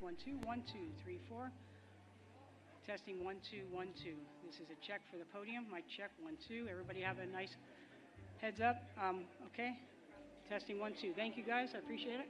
1, 2, 1, 2, 3, 4. Testing 1, 2, 1, 2. This is a check for the podium. Mic check 1, 2. Everybody have a nice heads up. Okay. Testing 1, 2. Thank you guys. I appreciate it.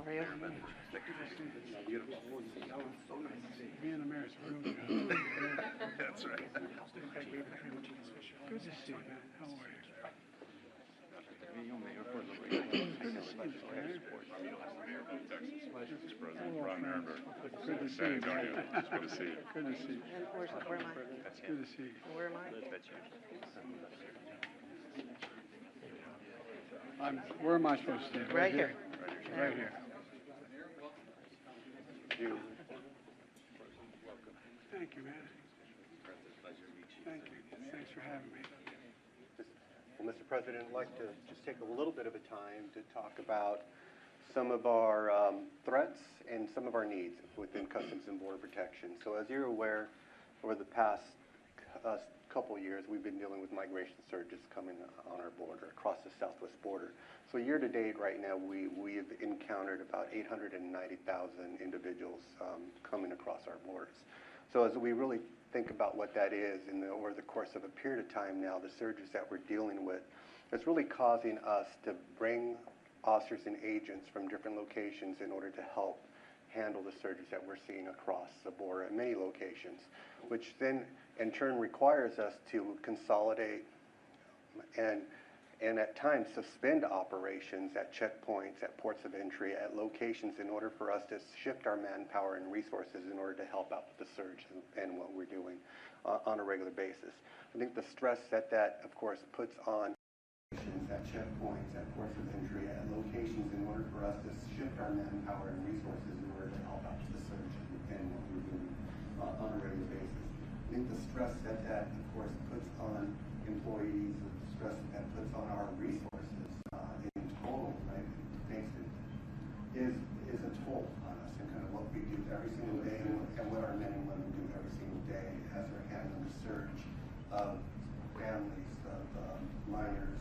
are you? Being American, really good. That's right. Good to see you, man. How are you? Good to see you. Good to see you. Good to see you. And where am I? Good to see you. Where am I? Where am I supposed to stand? Right here. Right here. Thank you, man. Thank you. Thanks for having me. Well, Mr. President, I'd like to just take a little bit of a time to talk about some of our threats and some of our needs within Customs and Border Protection. So as you're aware, over the past couple years, we've been dealing with migration surges coming on our border, across the southwest border. So year to date right now, we've encountered about 890,000 individuals coming across our borders. So as we really think about what that is over the course of a period of time now, the surges that we're dealing with, it's really causing us to bring officers and agents from different locations in order to help handle the surges that we're seeing across the border at many locations, which then in turn requires us to consolidate and at times suspend operations at checkpoints, at ports of entry, at locations in order for us to shift our manpower and resources in order to help out with the surge and what we're doing on a regular basis. I think the stress that of course puts on at checkpoints, at ports of entry, at locations in order for us to shift our manpower and resources in order to help out with the surge and what we're doing on a regular basis. I think the stress that of course puts on employees, the stress that puts on our resources in total, right, is a toll on us and kind of what we do every single day and what our men and women do every single day as they're handling the surge of families, of minors,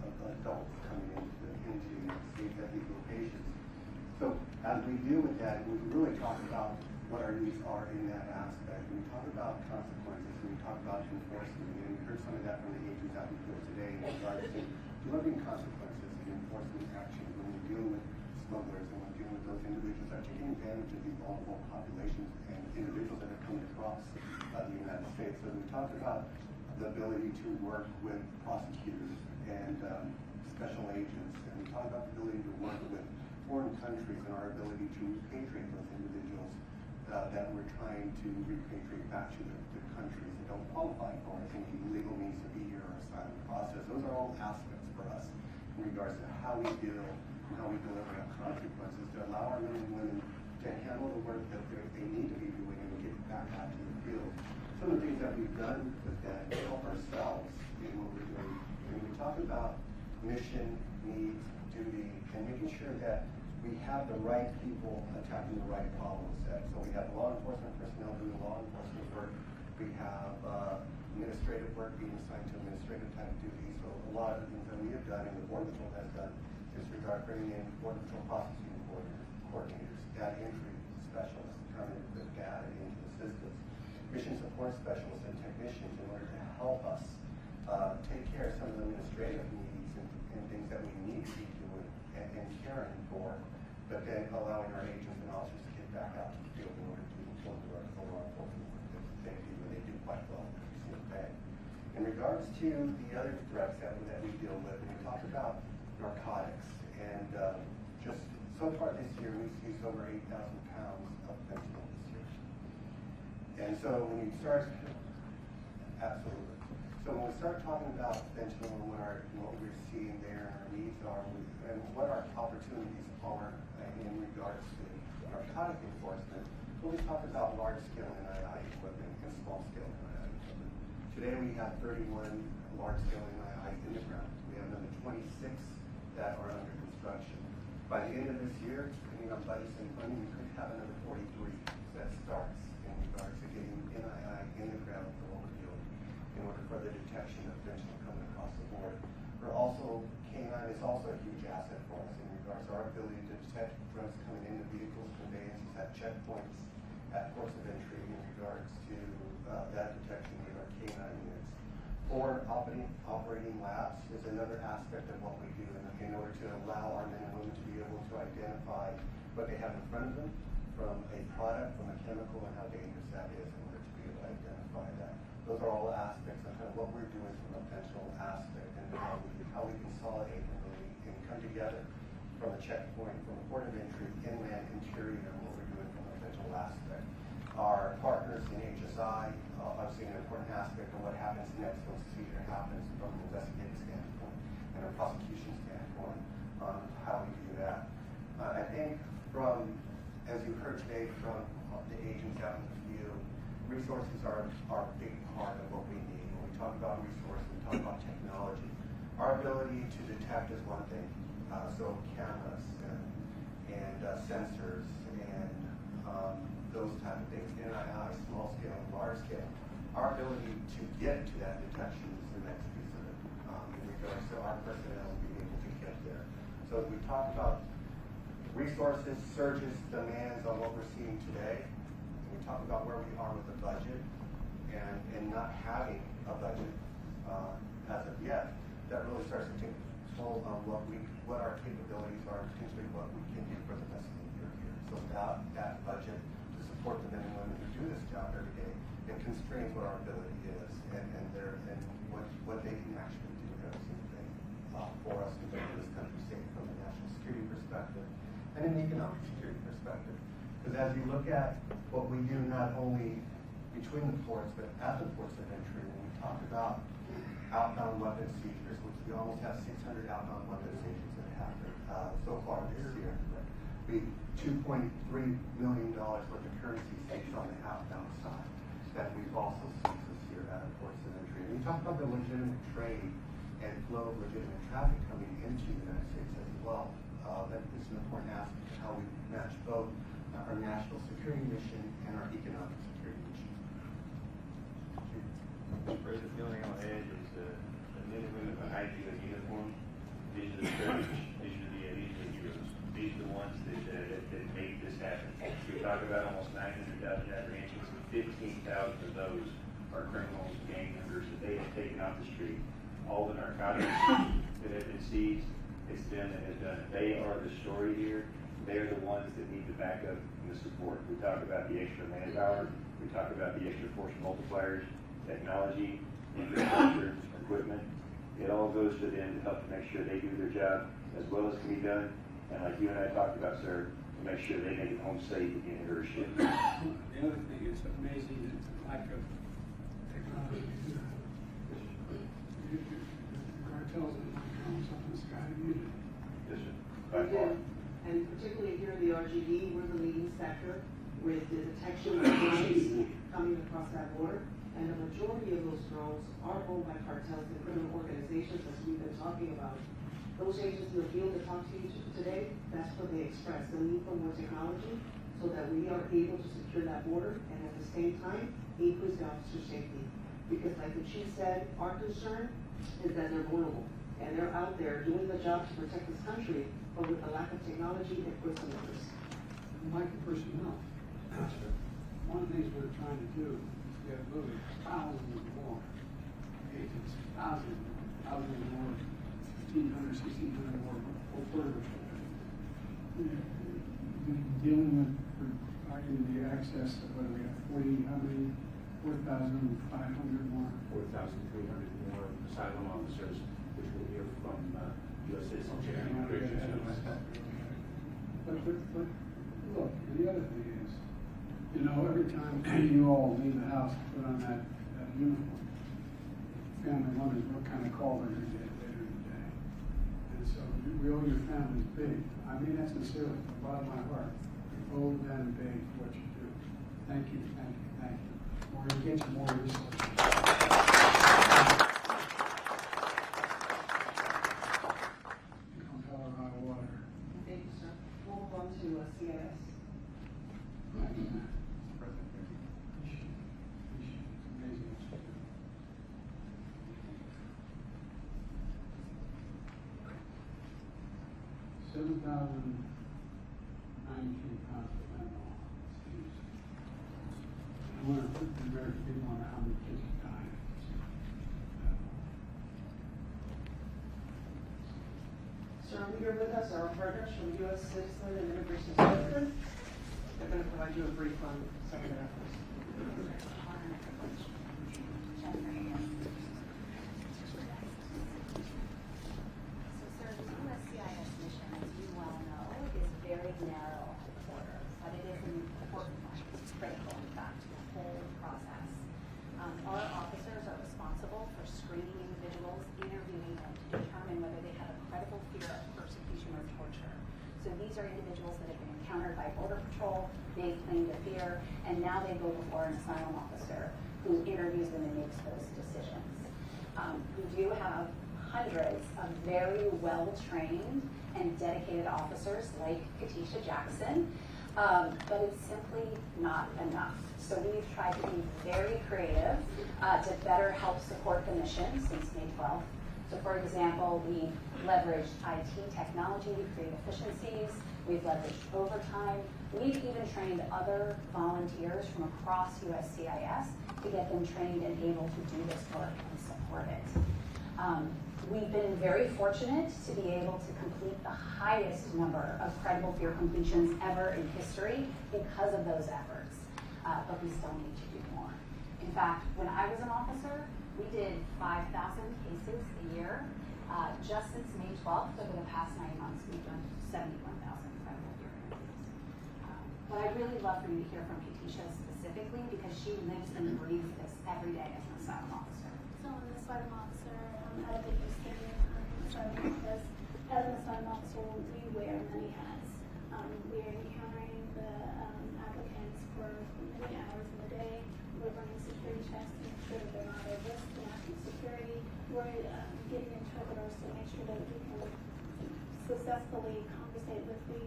of adults coming into states at these locations. So as we deal with that, we really talk about what our needs are in that aspect. We talk about consequences, and we talk about enforcement, and we heard some of that from the agents out in the field today in regards to delivering consequences and enforcement action when we're dealing with smugglers and we're dealing with those individuals that are taking advantage of these vulnerable populations and individuals that are coming across the United States. So we talk about the ability to work with prosecutors and special agents, and we talk about the ability to work with foreign countries and our ability to repatriate those individuals that we're trying to repatriate back to the countries that don't qualify for any legal means to be here or asylum process. Those are all aspects for us in regards to how we deal and how we deliver out consequences to allow our men and women to handle the work that they need to be doing and get back out to the field. Some of the things that we've done with that to help ourselves in what we're doing, and we talk about mission, needs, duty, and making sure that we have the right people attacking the right problem set. So we have law enforcement personnel doing law enforcement work. We have administrative work being assigned to administrative type duties. So a lot of the things that we have done and the Border Patrol has done is regard bringing in Border Patrol processing coordinators, data entry specialists, coming with data into the systems, mission support specialists and technicians in order to help us take care of some of the administrative needs and things that we need to be doing and caring for, but then allowing our agents and officers to get back out to the field in order to fulfill the work for law enforcement that they do, and they do quite well every single day. In regards to the other threats that we deal with, and we talk about narcotics, and just so far this year we've seized over 8,000 pounds of fentanyl this year. And so when you start, absolutely. So when we start talking about fentanyl and what we're seeing there and our needs are, and what our opportunities are in regards to narcotic enforcement, we'll talk about large-scale NII equipment and small-scale NII equipment. Today we have 31 large-scale NII in the ground. We have another 26 that are under construction. By the end of this year, depending on budgets and funding, we could have another 43 that starts in regards to getting NII in the ground for what we're doing in order for the detection of fentanyl coming across the border. We're also, K9 is also a huge asset for us in regards to our ability to detect drugs coming into vehicles, conveyances, at checkpoints, at ports of entry in regards to that detection with our K9 units. Or operating labs is another aspect of what we do in order to allow our men and women to be able to identify what they have in front of them, from a product, from a chemical, and how dangerous that is in order to be able to identify that. Those are all aspects of kind of what we're doing from a potential aspect and how we consolidate and really and come together from a checkpoint, from a port of entry, inland, interior, and what we're doing from a potential aspect. Our partners in HSI, obviously an important aspect of what happens next once the seizure happens from an investigative standpoint and a prosecution standpoint on how we do that. I think from, as you heard today from the agents out in the field, resources are a big part of what we need. When we talk about resources, we talk about technology. Our ability to detect is one thing, so cameras and sensors and those type of things, NII, small scale, large scale. Our ability to get to that detection is the next piece of it in regards to our personnel being able to get there. So as we talk about resources, surges, demands on what we're seeing today, and we talk about where we are with the budget and not having a budget as of yet, that really starts to take toll on what our capabilities are, potentially what we can do for the rest of the year here. So without that budget to support the men and women who do this job every day, it constrains what our ability is and what they can actually do every single day for us to keep this country safe from a national security perspective and an economic security perspective. Because as you look at what we do not only between the ports, but at the ports of entry, when we talk about outbound weapons seizures, which we almost have 600 outbound weapons seizures that happened so far this year. We $2.3 million worth of currency seized on the outbound side that we've also seized this year at the ports of entry. And we talk about the legitimate trade and flow of legitimate traffic coming into the United States as well. That is an important aspect of how we match both our national security mission and our economic security mission. The feeling on edge is the men and women behind you in uniform. These are the courage. These are the heroes. These are the ones that made this happen. We talk about almost 900,000 apprehensions. 15,000 of those are criminals, gang members that they have taken off the street. All the narcotics that have been seized, it's them that has done it. They are the story here. They're the ones that need the backup and the support. We talk about the extra manpower. We talk about the extra force multipliers, technology, infrastructure, equipment. It all goes to them to help to make sure they do their job as well as can be done. And like you and I talked about, sir, to make sure they make it home safe again or ship. The other thing is amazing is the lack of technology. Cartels and drones up in the sky to use it. Yes, sir. By far. And particularly here in the RGD, we're the leading sector with the detection of drones coming across that border. And the majority of those drones are owned by cartels and criminal organizations, as we've been talking about. Those agents in the field that talk to you today, that's what they express, the need for more technology so that we are able to secure that border and at the same time increase the officer safety. Because like the chief said, our concern is that they're vulnerable and they're out there doing the job to protect this country, but with the lack of technology, it puts them at risk. Like the personnel. One of the things we're trying to do is get literally thousands more agents, thousands more, 1,500, 1,600 more border patrol. Dealing with providing the access to what we have 4,500 more. 4,300 more asylum officers, which will hear from USCIS and Congressional. But look, the other thing is, you know, every time you all leave the house and put on that uniform, family wonders what kind of call they're going to get later in the day. And so we owe your families big. I mean that sincerely, from the bottom of my heart. We owe them big for what you do. Thank you, thank you, thank you. We're going to get you more resources. Thank you, sir. We'll move on to CIS. Thank you, man. Appreciate it. It's amazing what you do. 7,093 pounds of fentanyl. I want to put the American people on how many kids are dying. So here with us are our partners from U.S. Citizen and Immigration Services. They're going to provide you a brief on some of their efforts. So, sir, the USCIS mission, as you well know, is very narrow at the border, but it is an important one. It's critical, in fact, to the whole process. Our officers are responsible for screening individuals, interviewing them to determine whether they have a credible fear of persecution or torture. So these are individuals that have been encountered by Border Patrol, they claim to fear, and now they go before an asylum officer who interviews them and makes those decisions. We do have hundreds of very well-trained and dedicated officers like Katisha Jackson, but it's simply not enough. So we've tried to be very creative to better help support the mission since May 12th. So for example, we leveraged IT technology to create efficiencies. We've leveraged overtime. We've even trained other volunteers from across USCIS to get them trained and able to do this work and support it. We've been very fortunate to be able to complete the highest number of credible fear completions ever in history because of those efforts, but we still need to do more. In fact, when I was an officer, we did 5,000 cases a year. Just since May 12th, over the past 9 months, we've done 71,000 credible fear interviews. But I'd really love for you to hear from Katisha specifically because she lives and breathes this every day as an asylum officer. So I'm an asylum officer out of the Houston asylum office. As an asylum officer, we wear many hats. We are encountering the applicants for many hours in the day. We're running security checks to make sure that they're not at risk to national security. We're getting interpreters to make sure that we can successfully conversate with the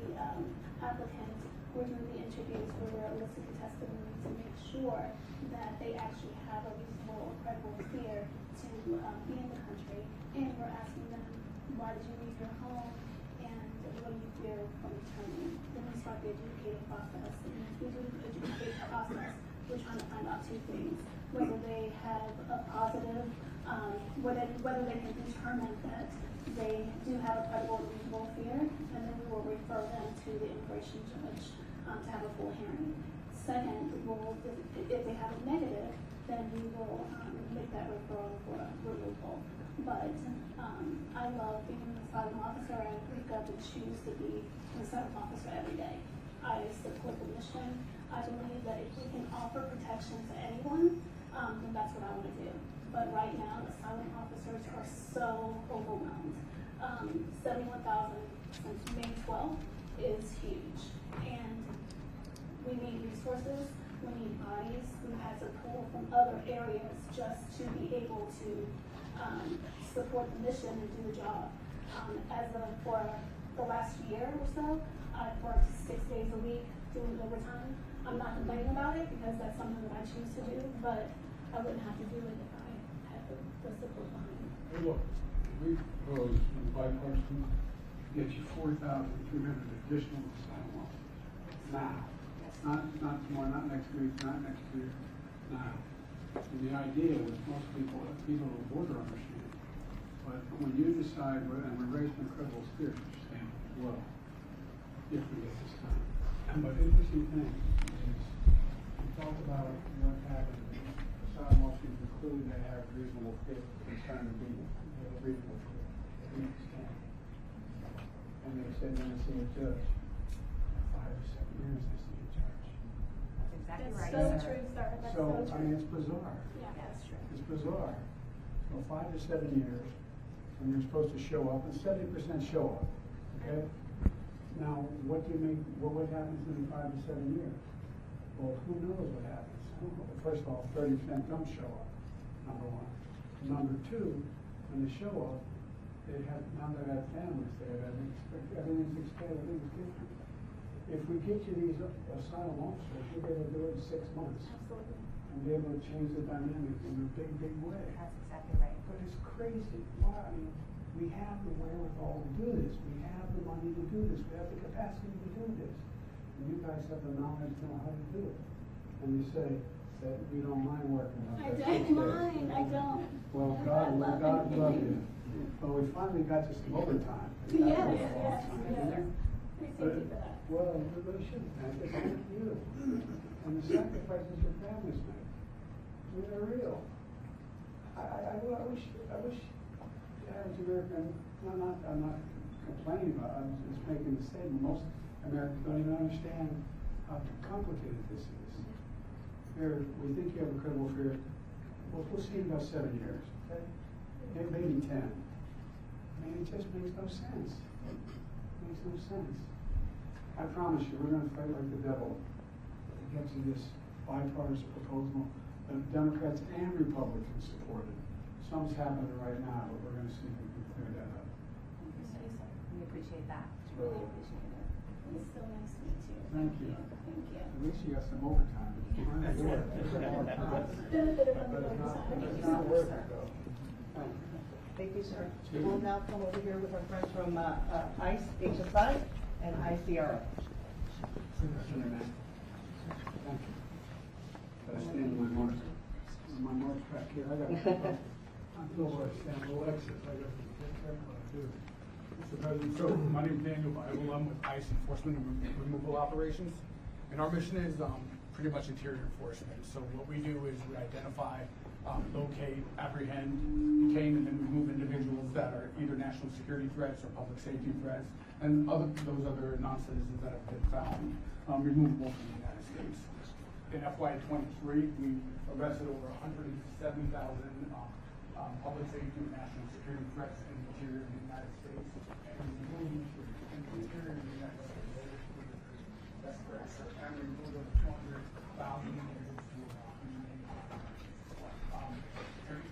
applicants. We're doing the interviews where we're eliciting testimony to make sure that they actually have a reasonable or credible fear to be in the country. And we're asking them, why did you leave your home? And what do you fear from returning? Then we start the adjudicative process. And as we do the adjudicative process, we're trying to find out two things. Whether they have a positive, whether they can determine that they do have a credible and reasonable fear, and then we will refer them to the immigration judge to have a full hearing. Second, if they have a negative, then we will make that referral for removal. But I love being an asylum officer. I wake up and choose to be an asylum officer every day. I support the mission. I believe that if we can offer protection to anyone, then that's what I want to do. But right now, asylum officers are so overwhelmed. 71,000 since May 12th is huge. And we need resources, we need bodies. We've had to pull from other areas just to be able to support the mission and do the job. For the last year or so, I've worked 6 days a week doing overtime. I'm not complaining about it because that's something that I choose to do, but I wouldn't have to do it if I had the support behind me. Hey, look, we propose in bipartisan to get you 4,300 additional asylum officers now. Not tomorrow, not next week, not next year, now. And the idea was most people at the border understand. But when you decide, and we're raising incredible spirits, understand as well, if we get this time. But interesting thing is, we talk about what happens. Asylum officers include they have reasonable fear, concern, and being reasonable fear. They understand. And they said when they see a judge, 5 or 7 years they see a judge. That's exactly That's right, so sir. true, sir. That's So, so I true. mean, it's bizarre. Yeah, that's true. It's bizarre. So 5 to 7 years, and you're supposed to show up, and 70% show up, okay? Now, what happens in 5 to 7 years? Well, who knows what happens? First of all, 30% don't show up, number one. Number two, when they show up, now they have families there, everything's expanded, everything's different. If we get you these asylum officers, we'll be able to do it in 6 months. Absolutely. And be able to change the dynamic in a big, big way. That's exactly right. But it's crazy. Why? I mean, we have the wherewithal to do this. We have the money to do this. We have the capacity to do this. And you guys have the knowledge to know how to do it. And you say, That you don't mind working on I that. don't mind, I don't. Well, God love you. Well, we finally got you some overtime. Yes, That was a long yes, time, yes. didn't it? Thank you for that. Well, you really shouldn't thank us, thank you. And the sacrifices your families make, I mean, they're real. I wish the average American, I'm not complaining about it, I'm just making the statement, most Americans don't even understand how complicated this is. We think you have a credible fear, we'll see in about 7 years, okay? Maybe 10. I mean, it just makes no sense. It makes no sense. I promise you, we're gonna fight like the devil to get to this bipartisan proposal that Democrats and Republicans supported. Something's happening right now, but we're gonna see if we can clear that up. We appreciate that. Really appreciate it. It's so nice to meet you. Thank you. Thank you. At least you got some overtime. It's a long time. It's been a bit of But an it's overtime. not worth it though. Thank you. Thank you, sir. We'll now come over here with our friends from ICE, HSI, and ICRO. Thank you. But I stand in my march back here. I'm Bill Boy, stand a little exit. I got to be careful what I do. Mr. President, so my name is Daniel Bible. I'm with ICE Enforcement and Removal Operations. And our mission is pretty much interior enforcement. So what we do is we identify, locate, apprehend, detain, and then remove individuals that are either national security threats or public safety threats, and those other non-citizens that have been found removable from the United States. In FY23, we arrested over 170,000 public safety and national security threats in the interior of the United States, and we removed in the interior of the United States. That's correct, sir. And we removed over 200,000 individuals to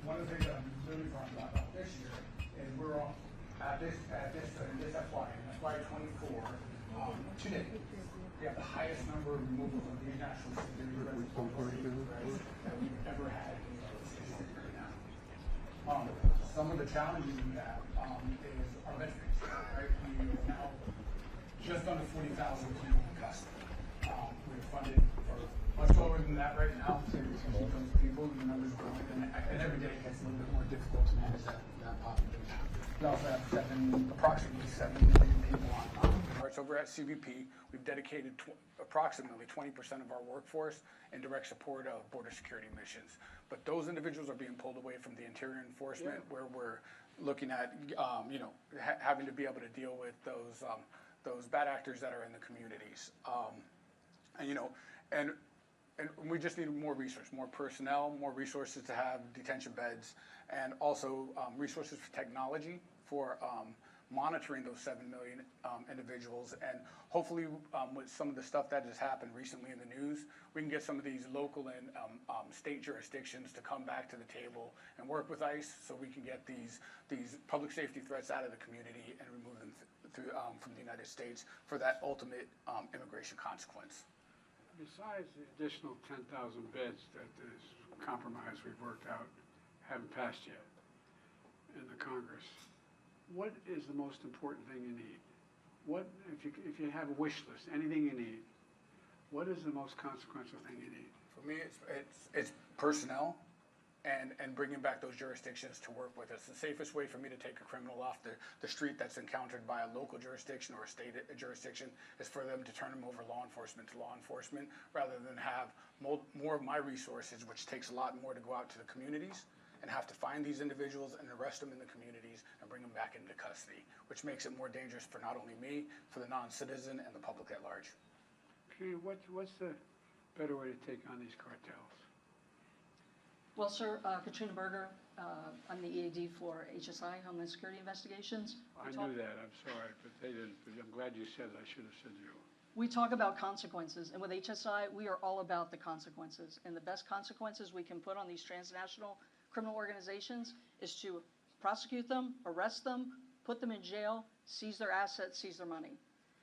one of the things that I'm really proud about this year is we're all at this FY, in FY24, today, we have the highest number of removals of these national security threats that we've ever had in the system right now. Some of the challenges we have is our veterans, right? We are now just under 40,000 people in custody. We're funded for much lower than that right now to keep those people, the numbers growing, and every day it gets a little bit more difficult to manage that population. We also have approximately 7 million people on guards. Over at CBP, we've dedicated approximately 20% of our workforce in direct support of border security missions. But those individuals are being pulled away from the interior enforcement, where we're looking at, having to be able to deal with those bad actors that are in the communities. And we just need more resources, more personnel, more resources to have detention beds, and also resources for technology for monitoring those 7 million individuals. And hopefully with some of the stuff that has happened recently in the news, we can get some of these local and state jurisdictions to come back to the table and work with ICE so we can get these public safety threats out of the community and remove them from the United States for that ultimate immigration consequence. Besides the additional 10,000 beds that this compromise we've worked out haven't passed yet in the Congress, what is the most important thing you need? What, if you have a wish list, anything you need, what is the most consequential thing you need? For me, it's personnel and bringing back those jurisdictions to work with us. The safest way for me to take a criminal off the street that's encountered by a local jurisdiction or a state jurisdiction is for them to turn them over to law enforcement, rather than have more of my resources, which takes a lot more to go out to the communities and have to find these individuals and arrest them in the communities and bring them back into custody, which makes it more dangerous for not only me, for the non-citizen and the public at large. Okay, what's the better way to take on these cartels? Well, sir, Katrina Berger, I'm the EAD for HSI, Homeland Security Investigations. I knew that, I'm sorry, but they didn't, but I'm glad you said it, I should have said you. We talk about consequences, and with HSI, we are all about the consequences. And the best consequences we can put on these transnational criminal organizations is to prosecute them, arrest them, put them in jail, seize their assets, seize their money.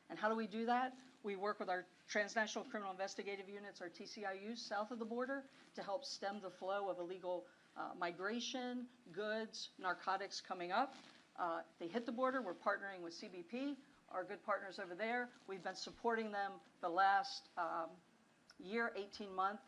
And how do we do that? We work with our transnational criminal investigative units, our TCIUs, south of the border to help stem the flow of illegal migration, goods, narcotics coming up. They hit the border. We're partnering with CBP, our good partners over there. We've been supporting them the last year, 18-month,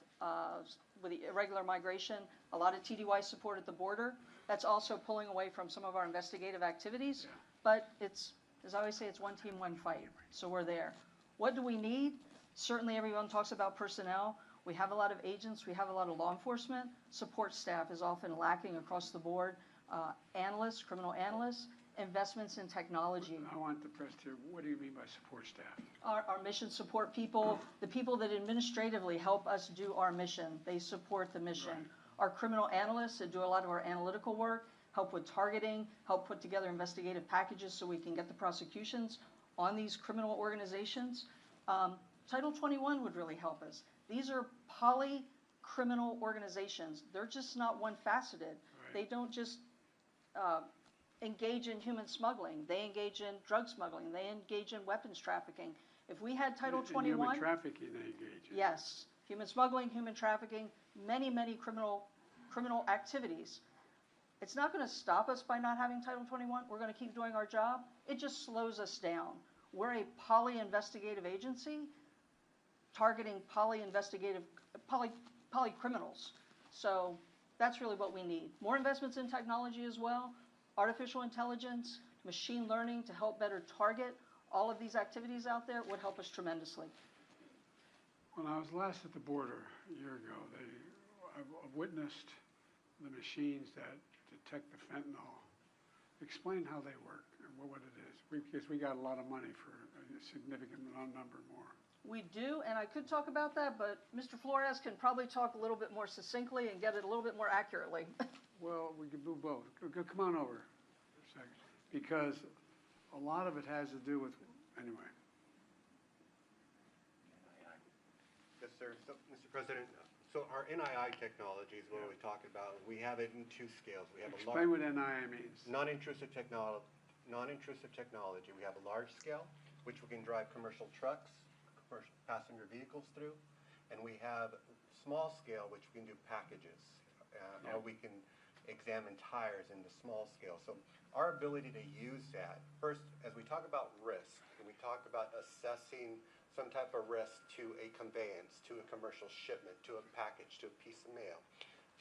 with the irregular migration, a lot of TDY support at the border. That's also pulling away from some of our investigative activities. But it's, as I always say, it's one team, one fight. So we're there. What do we need? Certainly everyone talks about personnel. We have a lot of agents. We have a lot of law enforcement. Support staff is often lacking across the board. Analysts, criminal analysts, investments in technology. I want the press to, what do you mean by support staff? Our mission support people, the people that administratively help us do our mission, they support the mission. Right. Our criminal analysts that do a lot of our analytical work, help with targeting, help put together investigative packages so we can get the prosecutions on these criminal organizations. Title 21 would really help us. These are poly-criminal organizations. They're just not one-faceted. Right. They don't just engage in human smuggling. They engage in drug smuggling. They engage in weapons trafficking. If we had Title 21... Human trafficking they engage in. Yes. Human smuggling, human trafficking, many, many criminal activities. It's not going to stop us by not having Title 21. We're going to keep doing our job. It just slows us down. We're a poly-investigative agency targeting poly-criminals. So that's really what we need. More investments in technology as well. Artificial intelligence, machine learning to help better target all of these activities out there would help us tremendously. When I was last at the border a year ago, I've witnessed the machines that detect the fentanyl. Explain how they work and what it is. Because we got a lot of money for a significant number more. We do, and I could talk about that, but Mr. Flores can probably talk a little bit more succinctly and get it a little bit more accurately. Well, we could do both. Come on over for a second. Because a lot of it has to do with, anyway. Yes, sir. So, Mr. President, so our NII technology is what we're talking about. We have it in two scales. We have Explain what NII means. non-intrusive technology. We have a large scale, which we can drive commercial trucks, commercial passenger vehicles through, and we have small scale, which we can do packages, or we can examine tires in the small scale. So our ability to use that, first, as we talk about risk, and we talk about assessing some type of risk to a conveyance, to a commercial shipment, to a package, to a piece of mail,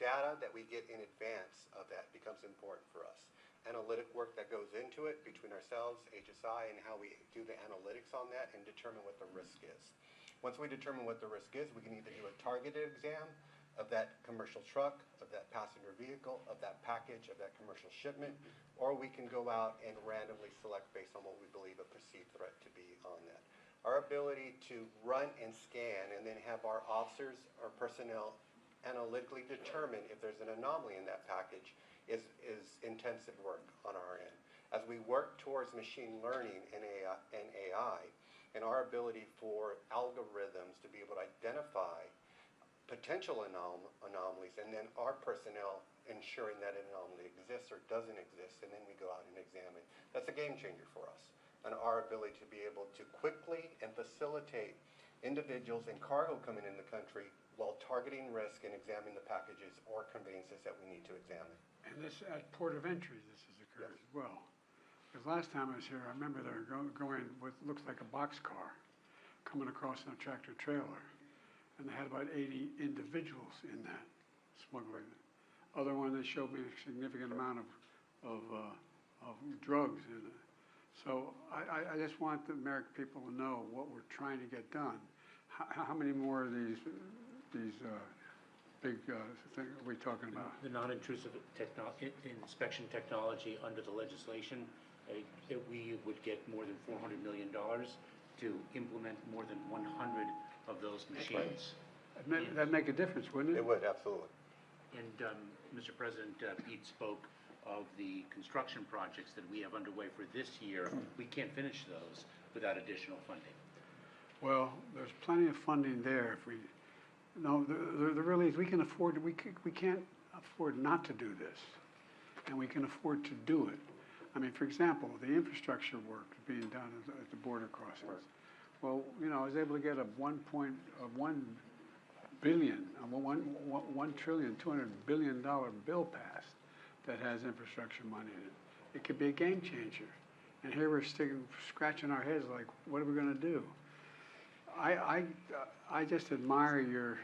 data that we get in advance of that becomes important for us. Analytic work that goes into it between ourselves, HSI, and how we do the analytics on that and determine what the risk is. Once we determine what the risk is, we can either do a targeted exam of that commercial truck, of that passenger vehicle, of that package, of that commercial shipment, or we can go out and randomly select based on what we believe a perceived threat to be on that. Our ability to run and scan and then have our officers or personnel analytically determine if there's an anomaly in that package is intensive work on our end. As we work towards machine learning and AI, and our ability for algorithms to be able to identify potential anomalies, and then our personnel ensuring that an anomaly exists or doesn't exist, and then we go out and examine. That's a game changer for us, and our ability to be able to quickly and facilitate individuals and cargo coming in the country while targeting risk and examining the packages or conveyances that we need to examine. And this, at port of entry, this has occurred as well. Because last time I was here, I remember they were going with, looks like a boxcar, coming across in a tractor trailer. And they had about 80 individuals in that, smuggling. Other one, they showed me a significant amount of drugs in it. So I just want the American people to know what we're trying to get done. How many more of these big things are we talking about? The non-intrusive inspection technology under the legislation, we would get more than $400 million to implement more than 100 of those machines. That'd make a difference, wouldn't it? It would, absolutely. And Mr. President, Pete spoke of the construction projects that we have underway for this year. We can't finish those without additional funding. Well, there's plenty of funding there. If we, no, the really is we can afford. We can't afford not to do this, and we can afford to do it. I mean, for example, the infrastructure work being done at the border crossings. Right. Well, you know, I was able to get a $1 trillion, $200 billion bill passed that has infrastructure money in it. It could be a game changer. And here we're scratching our heads like, what are we going to do? I just admire your,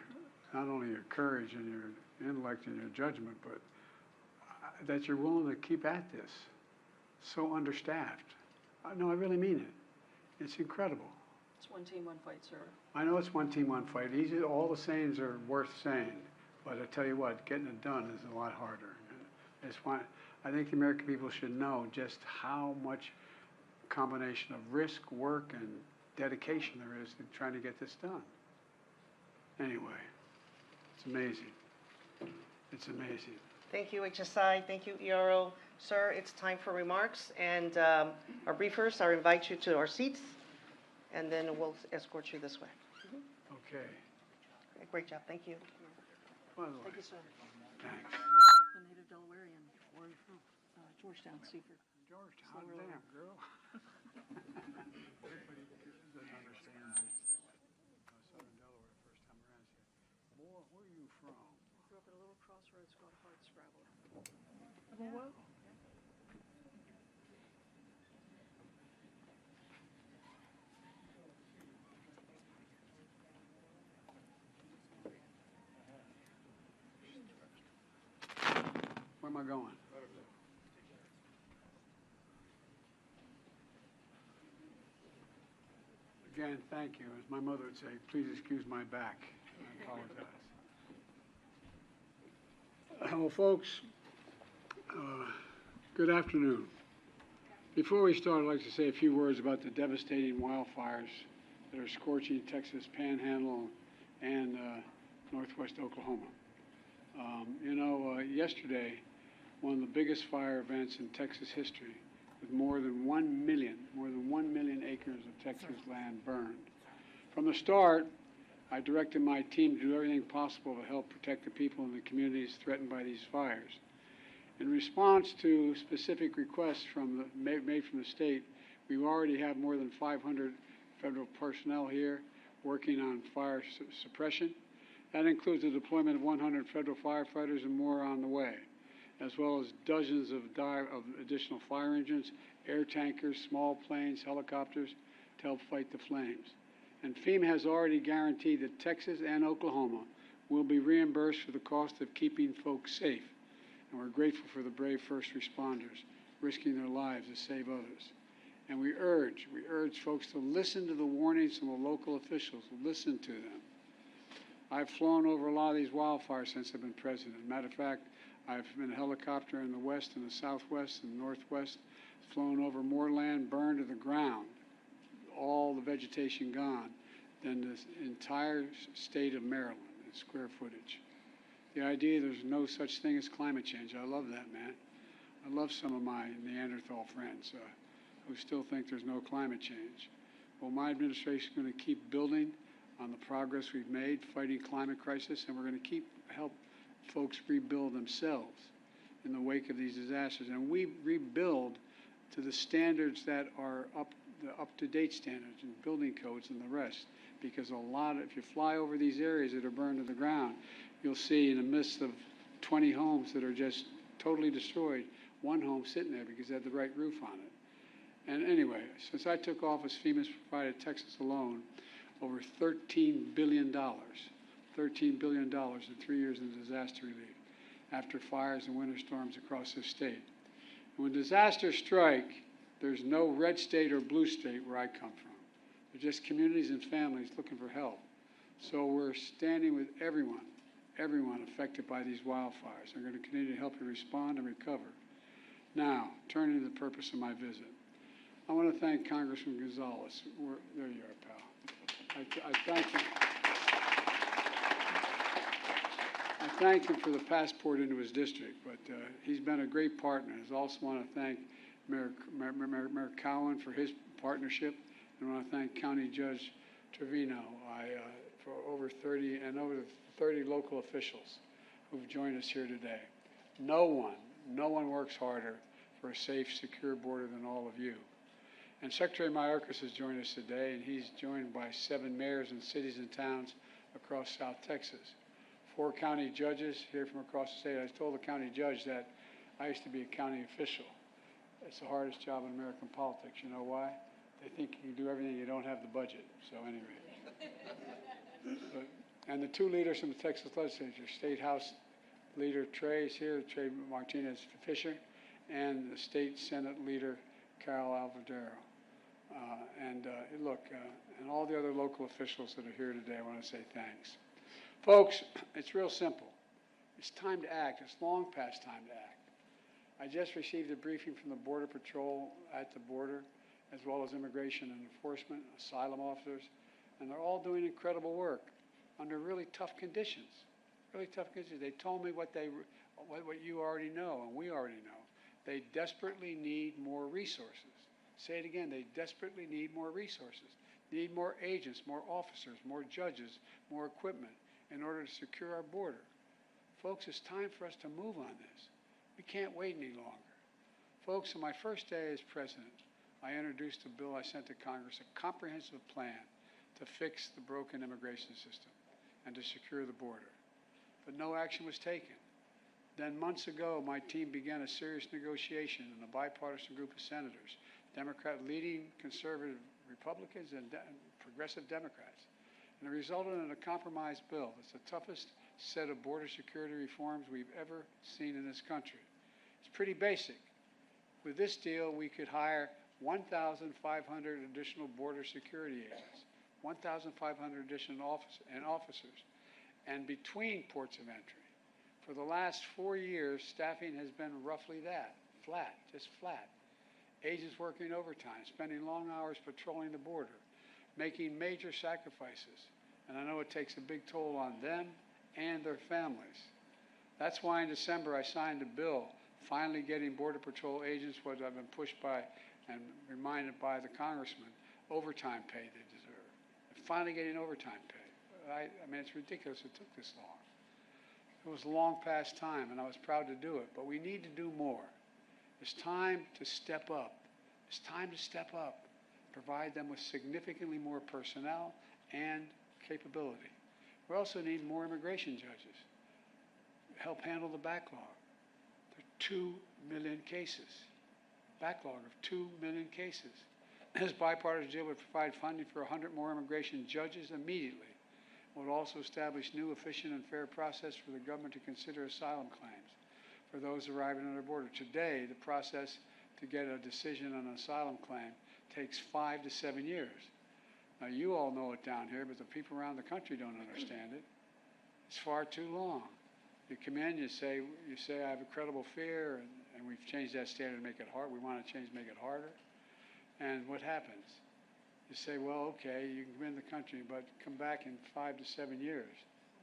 not only your courage and your intellect and your judgment, but that you're willing to keep at this, so understaffed. No, I really mean it. It's incredible. It's one team, one fight, sir. I know it's one team, one fight. All the sayings are worth saying, but I tell you what, getting it done is a lot harder. I think the American people should know just how much combination of risk, work, and dedication there is in trying to get this done. Anyway, it's amazing. It's amazing. Thank you, HSI. Thank you, ERO. Sir, it's time for remarks, and our briefers, I invite you to our seats, and then we'll escort you this way. Okay. Great job. Thank you. By the way, Thank you, sir. thanks. A native Delawarean. Where are you from? Georgetown, Seaford. Georgetown, damn, girl. Everybody doesn't understand Southern Delaware first time around. Say, boy, where are you from? I grew up at a little crossroads called Hardscrabble. Oh, well. Where am I going? Again, thank you. As my mother would say, please excuse my back. I apologize. Well, folks, good afternoon. Before we start, I'd like to say a few words about the devastating wildfires that are scorching Texas Panhandle and northwest Oklahoma. Yesterday, one of the biggest fire events in Texas history, with more than 1 million acres of Texas land burned. From the start, I directed my team to do everything possible to help protect the people in the communities threatened by these fires. In response to specific requests made from the state, we already have more than 500 federal personnel here working on fire suppression. That includes the deployment of 100 federal firefighters and more on the way, as well as dozens of additional fire engines, air tankers, small planes, helicopters to help fight the flames. And FEMA has already guaranteed that Texas and Oklahoma will be reimbursed for the cost of keeping folks safe. And we're grateful for the brave first responders risking their lives to save others. And we urge folks to listen to the warnings from the local officials, listen to them. I've flown over a lot of these wildfires since I've been president. Matter of fact, I've been a helicopter in the west and the southwest and northwest, flown over more land burned to the ground, all the vegetation gone, than the entire state of Maryland in square footage. The idea there's no such thing as climate change, I love that, man. I love some of my Neanderthal friends who still think there's no climate change. Well, my administration is going to keep building on the progress we've made fighting climate crisis, and we're going to keep help folks rebuild themselves in the wake of these disasters. And we rebuild to the standards that are the up-to-date standards and building codes and the rest. Because if you fly over these areas that are burned to the ground, you'll see in the midst of 20 homes that are just totally destroyed, one home sitting there because it had the right roof on it. And anyway, since I took office, FEMA's provided Texas alone over $13 billion. $13 billion in 3 years in disaster relief after fires and winter storms across this state. And when disasters strike, there's no red state or blue state where I come from. They're just communities and families looking for help. So we're standing with everyone affected by these wildfires. I'm going to continue to help you respond and recover. Now, turning to the purpose of my visit. I want to thank Congressman Gonzalez. There you are, pal. I thank him. I thank him for the passport into his district, but he's been a great partner. I also want to thank Mayor Cowan for his partnership, and I want to thank County Judge Trevino for over 30 local officials who've joined us here today. No one works harder for a safe, secure border than all of you. And Secretary Mayorkas has joined us today, and he's joined by 7 mayors and cities and towns across South Texas. 4 county judges here from across the state. I told the county judge that I used to be a county official. It's the hardest job in American politics. You know why? They think you can do everything, you don't have the budget. So anyway, And the two leaders from the Texas legislature, State House Leader Trey is here, Trey Martinez Fisher, and the State Senate Leader Carol Alvadero. And all the other local officials that are here today, I want to say thanks. Folks, it's real simple. It's time to act. It's long past time to act. I just received a briefing from the Border Patrol at the border, as well as Immigration and Enforcement, asylum officers, and they're all doing incredible work under really tough conditions. Really tough conditions. They told me what you already know, and we already know. They desperately need more resources. Say it again, they desperately need more resources. Need more agents, more officers, more judges, more equipment in order to secure our border. Folks, it's time for us to move on this. We can't wait any longer. Folks, on my first day as president, I introduced a bill I sent to Congress, a comprehensive plan to fix the broken immigration system and to secure the border. But no action was taken. Then months ago, my team began a serious negotiation in a bipartisan group of senators, leading conservative Republicans and progressive Democrats. And it resulted in a compromise bill. It's the toughest set of border security reforms we've ever seen in this country. It's pretty basic. With this deal, we could hire 1,500 additional border security agents, 1,500 additional officers, and between ports of entry. For the last 4 years, staffing has been roughly that, flat, just flat. Agents working overtime, spending long hours patrolling the border, making major sacrifices. And I know it takes a big toll on them and their families. That's why in December I signed a bill finally getting Border Patrol agents what I've been pushed by and reminded by the congressman, overtime pay they deserve. And finally getting overtime pay. I mean, it's ridiculous it took this long. It was long past time, and I was proud to do it, but we need to do more. It's time to step up. It's time to step up. Provide them with significantly more personnel and capability. We also need more immigration judges. Help handle the backlog. There are 2 million cases. Backlog of 2 million cases. This bipartisan deal would provide funding for 100 more immigration judges immediately. It would also establish new, efficient, and fair process for the government to consider asylum claims for those arriving at our border. Today, the process to get a decision on an asylum claim takes 5 to 7 years. Now, you all know it down here, but the people around the country don't understand it. It's far too long. You come in, you say I have a credible fear, and we've changed that standard to make it hard. We want to change, make it harder. And what happens? You say, well, okay, you can come in the country, but come back in 5 to 7 years,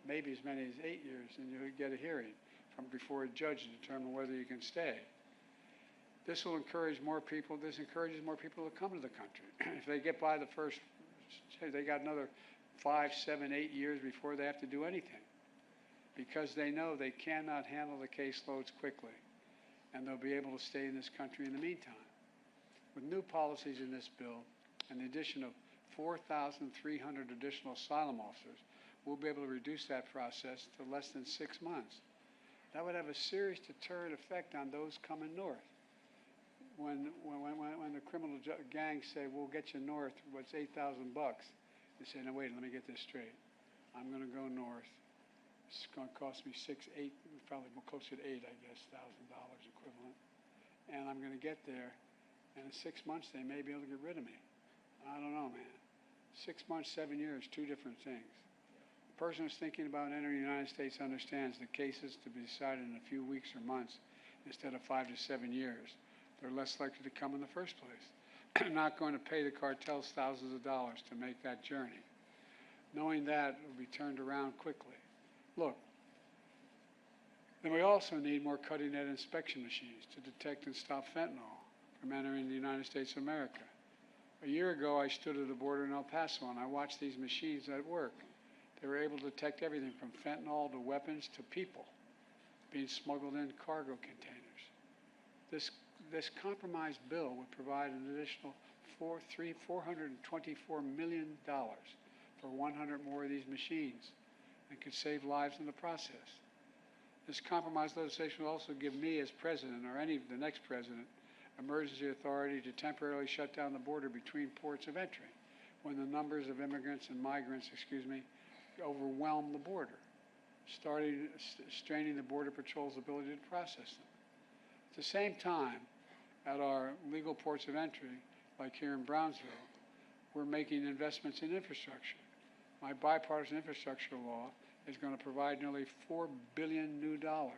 maybe as many as 8 years, and you'll get a hearing from before a judge to determine whether you can stay. This will encourage more people. This encourages more people to come to the country. If they get by the first, they got another 5, 7, 8 years before they have to do anything, because they know they cannot handle the caseloads quickly, and they'll be able to stay in this country in the meantime. With new policies in this bill, and the addition of 4,300 additional asylum officers, we'll be able to reduce that process to less than 6 months. That would have a serious deterrent effect on those coming north. When the criminal gangs say, we'll get you north, what's $8,000? They say, no, wait, let me get this straight. I'm going to go north. It's going to cost me probably closer to $8,000 equivalent. And I'm going to get there, and in 6 months they may be able to get rid of me. I don't know, man. 6 months, 7 years, 2 different things. The person who's thinking about entering the United States understands the cases to be decided in a few weeks or months instead of 5 to 7 years. They're less likely to come in the first place. They're not going to pay the cartels thousands of dollars to make that journey. Knowing that, it will be turned around quickly. Look, then we also need more cutting-edge inspection machines to detect and stop fentanyl from entering the United States of America. A year ago, I stood at the border in El Paso, and I watched these machines at work. They were able to detect everything from fentanyl to weapons to people being smuggled in cargo containers. This compromise bill would provide an additional $424 million for 100 more of these machines and could save lives in the process. This compromise legislation will also give me as president, or the next president, emergency authority to temporarily shut down the border between ports of entry. when the numbers of immigrants and migrants, overwhelmed the border, straining the Border Patrol's ability to process them. At the same time, at our legal ports of entry, like here in Brownsville, we're making investments in infrastructure. My bipartisan infrastructure law is going to provide nearly $4 billion new dollars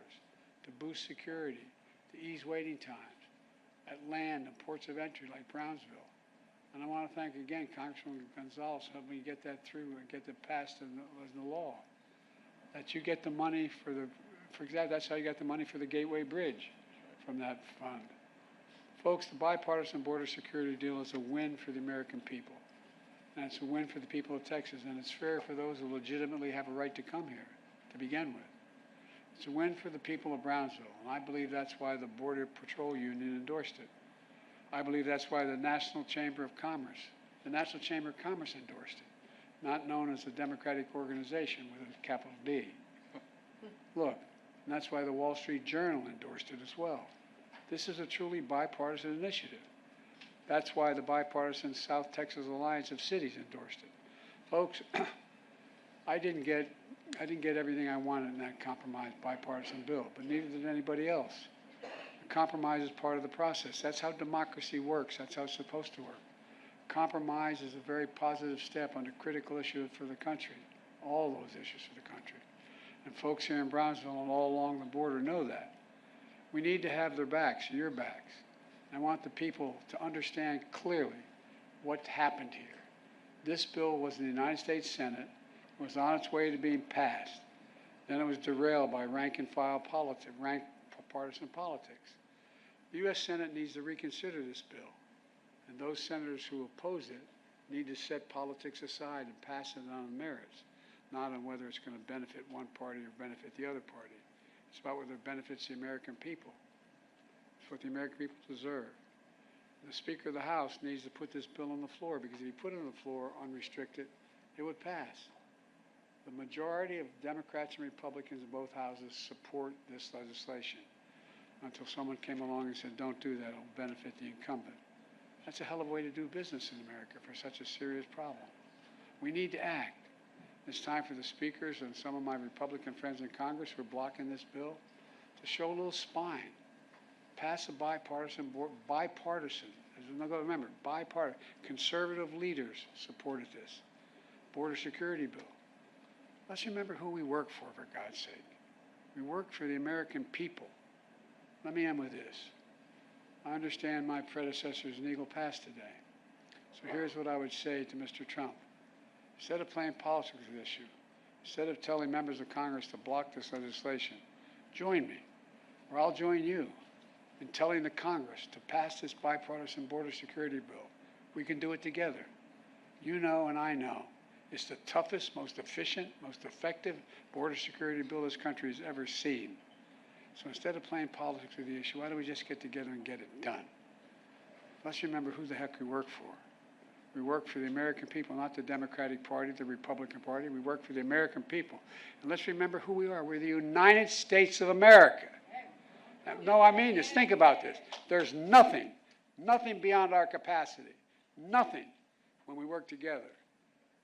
to boost security, to ease waiting times at land and ports of entry like Brownsville. And I want to thank again Congressman Gonzalez for helping me get that through and get it passed as the law. That you get the money for example, that's how you got the money for the Gateway Bridge from that fund. Folks, the bipartisan border security deal is a win for the American people. And it's a win for the people of Texas, and it's fair for those who legitimately have a right to come here to begin with. It's a win for the people of Brownsville, and I believe that's why the Border Patrol Union endorsed it. I believe that's why the National Chamber of Commerce endorsed it, not known as a Democratic organization with a capital D. Look, and that's why the Wall Street Journal endorsed it as well. This is a truly bipartisan initiative. That's why the bipartisan South Texas Alliance of Cities endorsed it. Folks, I didn't get everything I wanted in that compromise bipartisan bill, but neither did anybody else. A compromise is part of the process. That's how democracy works. That's how it's supposed to work. Compromise is a very positive step on a critical issue for the country, all those issues for the country. And folks here in Brownsville and all along the border know that. We need to have their backs, your backs. I want the people to understand clearly what happened here. This bill was in the United States Senate, was on its way to being passed. Then it was derailed by rank-and-file politics, partisan politics. The U.S. Senate needs to reconsider this bill, and those senators who oppose it need to set politics aside and pass it on merits, not on whether it's going to benefit one party or benefit the other party. It's about whether it benefits the American people. It's what the American people deserve. The Speaker of the House needs to put this bill on the floor, because if he put it on the floor unrestricted, it would pass. The majority of Democrats and Republicans in both houses support this legislation until someone came along and said, don't do that, it'll benefit the incumbent. That's a hell of a way to do business in America for such a serious problem. We need to act. It's time for the speakers and some of my Republican friends in Congress who are blocking this bill to show a little spine. Pass a bipartisan, remember, bipartisan, conservative leaders supported this border security bill. Let's remember who we work for God's sake. We work for the American people. Let me end with this. I understand my predecessor's an eagle pass today. So here's what I would say to Mr. Trump. Instead of playing politics with this issue, instead of telling members of Congress to block this legislation, join me, or I'll join you in telling the Congress to pass this bipartisan border security bill. We can do it together. You know and I know it's the toughest, most efficient, most effective border security bill this country has ever seen. So instead of playing politics with the issue, why don't we just get together and get it done? Let's remember who the heck we work for. We work for the American people, not the Democratic Party, the Republican Party. We work for the American people. And let's remember who we are. We're the United States of America. No, I mean this. Think about this. There's nothing beyond our capacity. Nothing when we work together.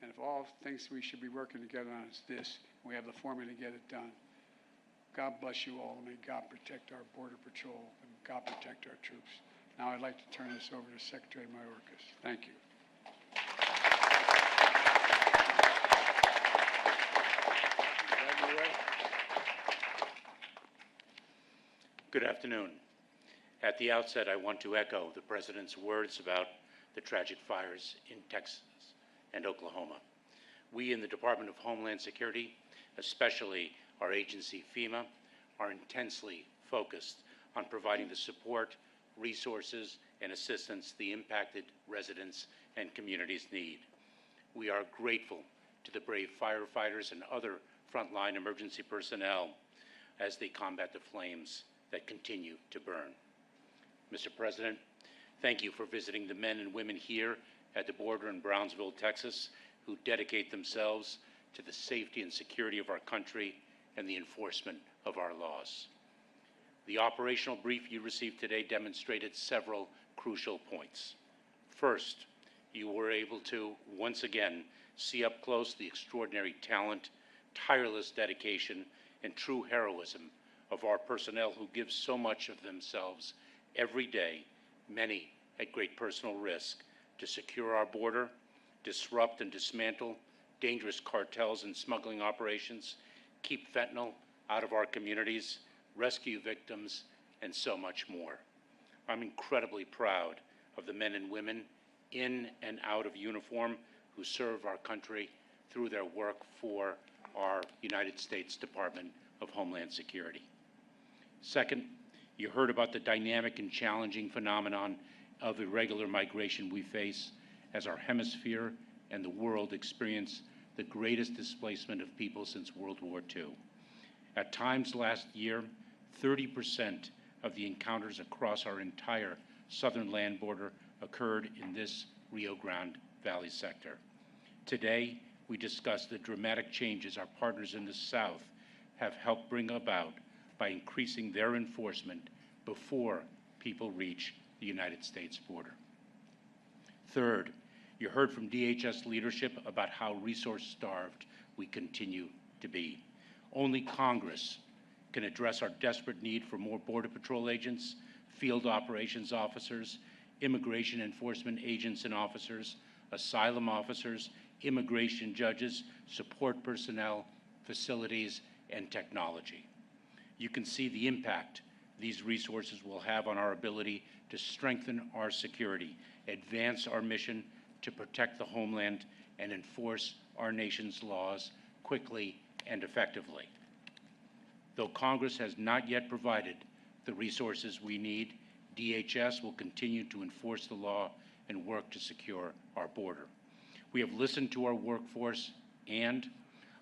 And if all things we should be working together on is this, we have the formula to get it done. God bless you all, and may God protect our Border Patrol, and God protect our troops. Now I'd like to turn this over to Secretary Mayorkas. Thank you. Good afternoon. At the outset, I want to echo the President's words about the tragic fires in Texas and Oklahoma. We in the Department of Homeland Security, especially our agency FEMA, are intensely focused on providing the support, resources, and assistance the impacted residents and communities need. We are grateful to the brave firefighters and other frontline emergency personnel as they combat the flames that continue to burn. Mr. President, thank you for visiting the men and women here at the border in Brownsville, Texas, who dedicate themselves to the safety and security of our country and the enforcement of our laws. The operational brief you received today demonstrated several crucial points. First, you were able to, once again, see up close the extraordinary talent, tireless dedication, and true heroism of our personnel who give so much of themselves every day, many at great personal risk, to secure our border, disrupt and dismantle dangerous cartels and smuggling operations, keep fentanyl out of our communities, rescue victims, and so much more. I'm incredibly proud of the men and women in and out of uniform who serve our country through their work for our United States Department of Homeland Security. Second, you heard about the dynamic and challenging phenomenon of irregular migration we face as our hemisphere and the world experience the greatest displacement of people since World War II. At times last year, 30% of the encounters across our entire southern land border occurred in this Rio Grande Valley sector. Today, we discuss the dramatic changes our partners in the South have helped bring about by increasing their enforcement before people reach the United States border. Third, you heard from DHS leadership about how resource-starved we continue to be. Only Congress can address our desperate need for more Border Patrol agents, field operations officers, immigration enforcement agents and officers, asylum officers, immigration judges, support personnel, facilities, and technology. You can see the impact these resources will have on our ability to strengthen our security, advance our mission to protect the homeland, and enforce our nation's laws quickly and effectively. Though Congress has not yet provided the resources we need, DHS will continue to enforce the law and work to secure our border. We have listened to our workforce and,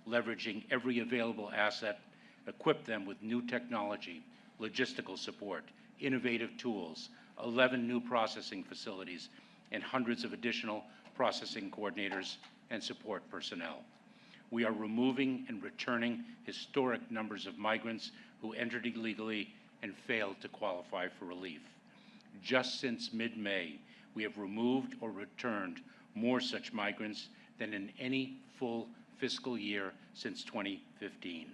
leveraging every available asset, equipped them with new technology, logistical support, innovative tools, 11 new processing facilities, and hundreds of additional processing coordinators and support personnel. We are removing and returning historic numbers of migrants who entered illegally and failed to qualify for relief. Just since mid-May, we have removed or returned more such migrants than in any full fiscal year since 2015.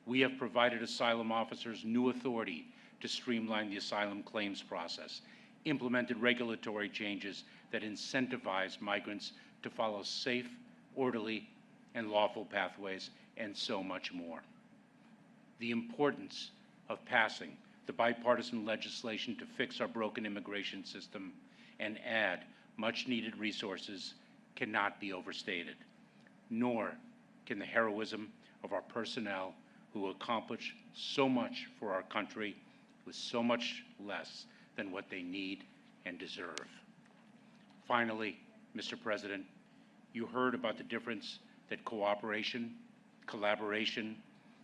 We have provided asylum officers new authority to streamline the asylum claims process, implemented regulatory changes that incentivize migrants to follow safe, orderly, and lawful pathways, and so much more. The importance of passing the bipartisan legislation to fix our broken immigration system and add much-needed resources cannot be overstated, nor can the heroism of our personnel who accomplish so much for our country with so much less than what they need and deserve. Finally, Mr. President, you heard about the difference that cooperation, collaboration,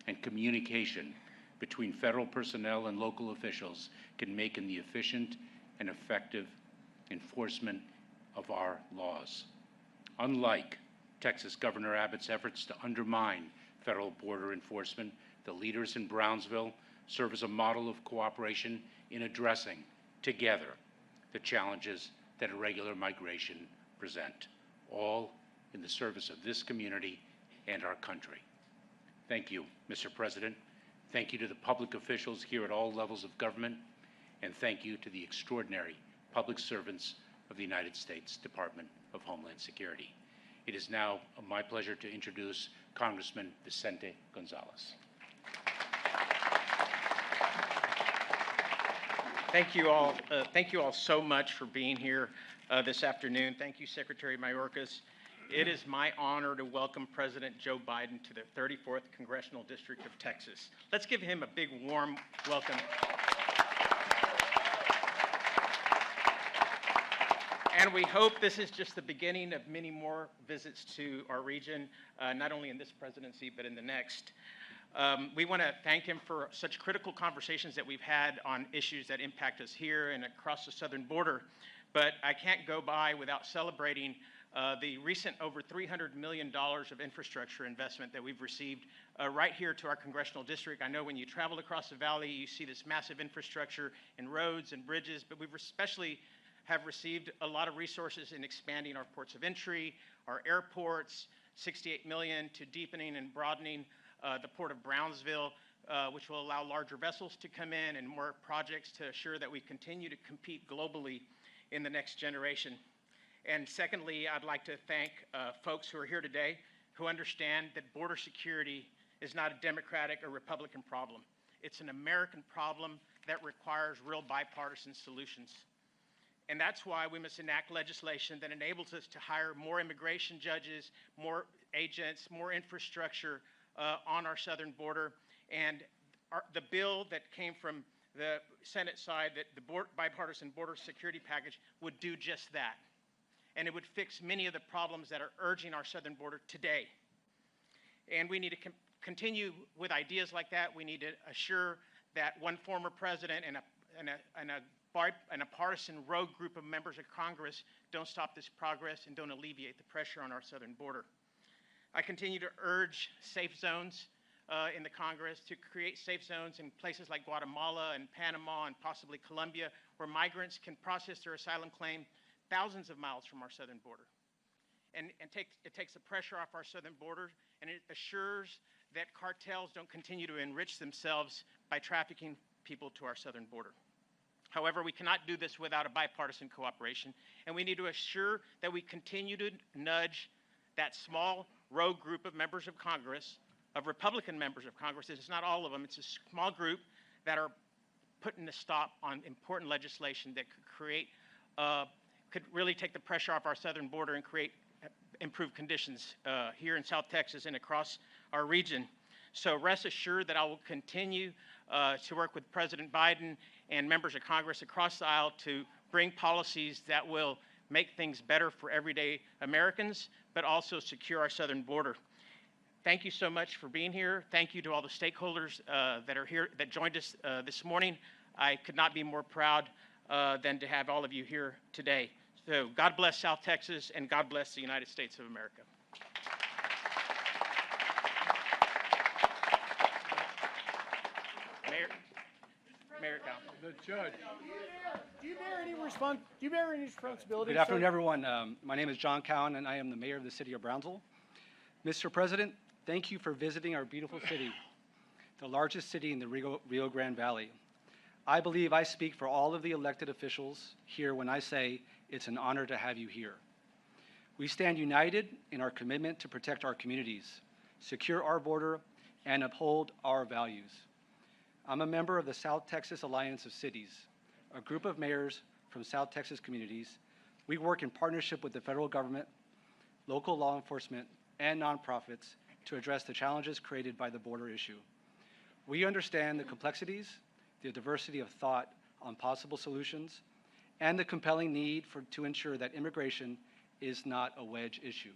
and communication between federal personnel and local officials can make in the efficient and effective enforcement of our laws. Unlike Texas Governor Abbott's efforts to undermine federal border enforcement, the leaders in Brownsville serve as a model of cooperation in addressing, together, the challenges that irregular migration present, all in the service of this community and our country. Thank you, Mr. President. Thank you to the public officials here at all levels of government, and thank you to the extraordinary public servants of the United States Department of Homeland Security. It is now my pleasure to introduce Congressman Vicente Gonzalez. Thank you all so much for being here this afternoon. Thank you, Secretary Mayorkas. It is my honor to welcome President Joe Biden to the 34th Congressional District of Texas. Let's give him a big, warm welcome. And we hope this is just the beginning of many more visits to our region, not only in this presidency, but in the next. We want to thank him for such critical conversations that we've had on issues that impact us here and across the southern border. But I can't go by without celebrating the recent over $300 million of infrastructure investment that we've received right here to our congressional district. I know when you travel across the valley, you see this massive infrastructure in roads and bridges, but we've especially have received a lot of resources in expanding our ports of entry, our airports, $68 million to deepening and broadening the port of Brownsville, which will allow larger vessels to come in and more projects to assure that we continue to compete globally in the next generation. And secondly, I'd like to thank folks who are here today who understand that border security is not a Democratic or Republican problem. It's an American problem that requires real bipartisan solutions. And that's why we must enact legislation that enables us to hire more immigration judges, more agents, more infrastructure on our southern border. And the bill that came from the Senate side, that the bipartisan border security package, would do just that. And it would fix many of the problems that are urging our southern border today. And we need to continue with ideas like that. We need to assure that one former president and a partisan rogue group of members of Congress don't stop this progress and don't alleviate the pressure on our southern border. I continue to urge safe zones in the Congress to create safe zones in places like Guatemala and Panama and possibly Colombia, where migrants can process their asylum claim thousands of miles from our southern border. And it takes the pressure off our southern border, and it assures that cartels don't continue to enrich themselves by trafficking people to our southern border. However, we cannot do this without a bipartisan cooperation, and we need to assure that we continue to nudge that small rogue group of members of Congress, of Republican members of Congress. It's not all of them. It's a small group that are putting a stop on important legislation that could create, could really take the pressure off our southern border and create improved conditions here in South Texas and across our region. So rest assured that I will continue to work with President Biden and members of Congress across the aisle to bring policies that will make things better for everyday Americans, but also secure our southern border. Thank you so much for being here. Thank you to all the stakeholders that are here, that joined us this morning. I could not be more proud than to have all of you here today. So God bless South Texas, and God bless the United States of America. Mayor Cal. The judge. Do you bear any responsibility? Good afternoon, everyone. My name is John Cowan, and I am the mayor of the city of Brownsville. Mr. President, thank you for visiting our beautiful city, the largest city in the Rio Grande Valley. I believe I speak for all of the elected officials here when I say it's an honor to have you here. We stand united in our commitment to protect our communities, secure our border, and uphold our values. I'm a member of the South Texas Alliance of Cities, a group of mayors from South Texas communities. We work in partnership with the federal government, local law enforcement, and nonprofits to address the challenges created by the border issue. We understand the complexities, the diversity of thought on possible solutions, and the compelling need to ensure that immigration is not a wedge issue.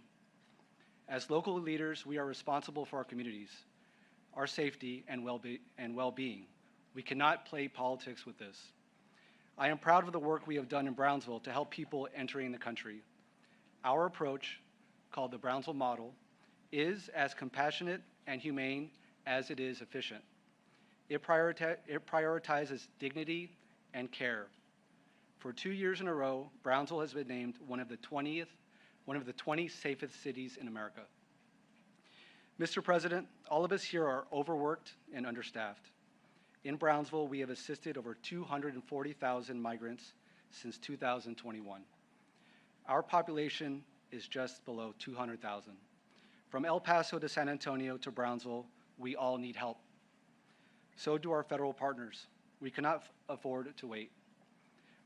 As local leaders, we are responsible for our communities, our safety and well-being. We cannot play politics with this. I am proud of the work we have done in Brownsville to help people entering the country. Our approach, called the Brownsville model, is as compassionate and humane as it is efficient. It prioritizes dignity and care. For 2 years in a row, Brownsville has been named one of the 20 safest cities in America. Mr. President, all of us here are overworked and understaffed. In Brownsville, we have assisted over 240,000 migrants since 2021. Our population is just below 200,000. From El Paso to San Antonio to Brownsville, we all need help. So do our federal partners. We cannot afford to wait.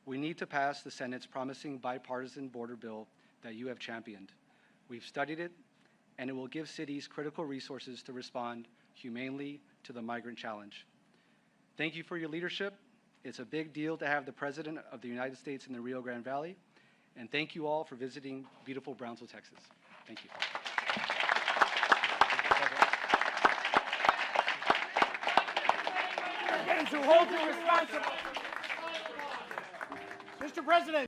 We need to pass the Senate's promising bipartisan border bill that you have championed. We've studied it, and it will give cities critical resources to respond humanely to the migrant challenge. Thank you for your leadership. It's a big deal to have the President of the United States in the Rio Grande Valley, and thank you all for visiting beautiful Brownsville, Texas. Thank you. Getting to hold you responsible. Mr. President,